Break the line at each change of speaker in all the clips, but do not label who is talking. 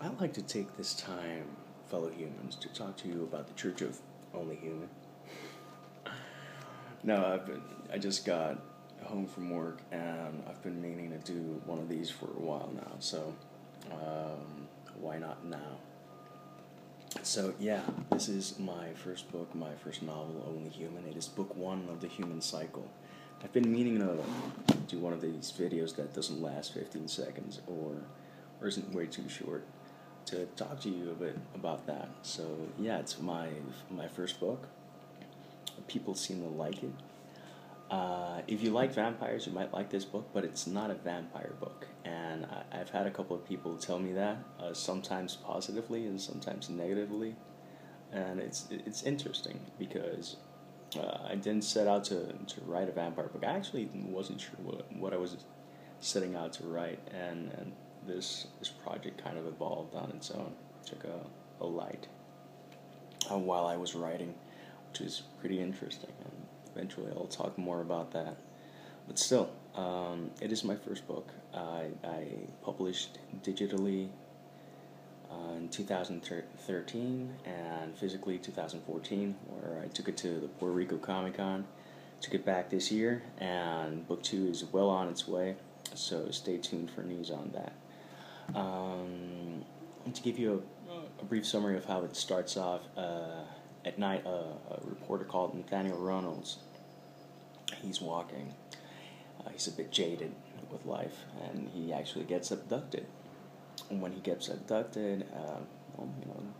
I'd like to take this time, fellow humans, to talk to you about the Church of Only Human. No, I just got home from work and I've been meaning to do one of these for a while now, so why not now? So, yeah, this is my first book, my first novel, Only Human. It is book one of the human cycle. I've been meaning to do one of these videos that doesn't last 15 seconds or isn't way too short to talk to you a bit about that. So, yeah, it's my first book. People seem to like it. If you like vampires, you might like this book, but it's not a vampire book. And I've had a couple of people tell me that, sometimes positively and sometimes negatively. And it's interesting because I didn't set out to write a vampire book. I actually wasn't sure what I was setting out to write, and this project kind of evolved on its own. Took a light while I was writing, which is pretty interesting, and eventually I'll talk more about that. But still, it is my first book. I published digitally in 2013 and physically 2014, where I took it to the Puerto Rico Comic Con. Took it back this year, and book two is well on its way, so stay tuned for news on that. To give you a brief summary of how it starts off, at night, a reporter called Nathaniel Reynolds, he's walking. He's a bit jaded with life, and he actually gets abducted. And when he gets abducted,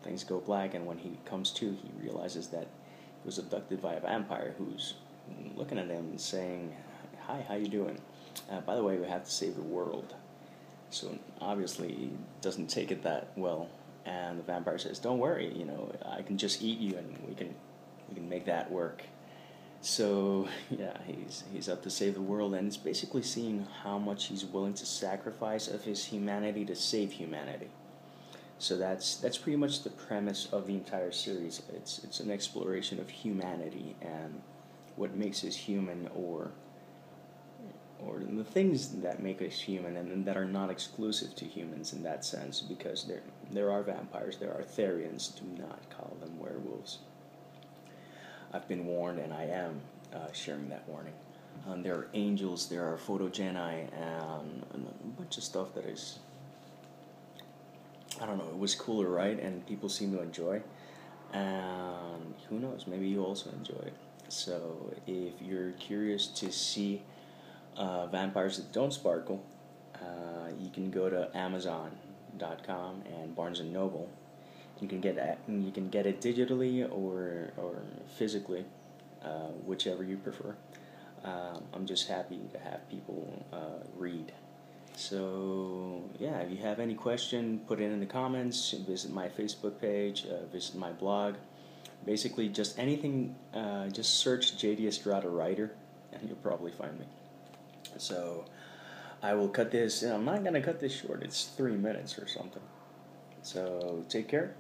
things go black, and when he comes to, he realizes that he was abducted by a vampire who's looking at him and saying, "Hi, how you doing? By the way, we have to save the world." So obviously he doesn't take it that well, and the vampire says, "Don't worry, I can just eat you, and we can make that work." So yeah, he's up to save the world, and it's basically seeing how much he's willing to sacrifice of his humanity to save humanity. So that's pretty much the premise of the entire series. It's an exploration of humanity and what makes us human, or the things that make us human, and that are not exclusive to humans in that sense, because there are vampires, there are Therians. Do not call them werewolves. I've been warned, and I am sharing that warning. There are angels, there are photogeni, and a bunch of stuff that is, I don't know, it was cool to write, and people seem to enjoy. And who knows, maybe you also enjoy it. So if you're curious to see vampires that don't sparkle, you can go to Amazon.com and Barnes and Noble. You can get it digitally or physically, whichever you prefer. I'm just happy to have people read. So yeah, if you have any question, put it in the comments. Visit my Facebook page. Visit my blog. Basically, just anything. Just search JD Estrada writer, and you'll probably find me. So I will cut this. I'm not gonna cut this short. It's 3 minutes or something. So take care.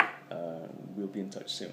We'll be in touch soon.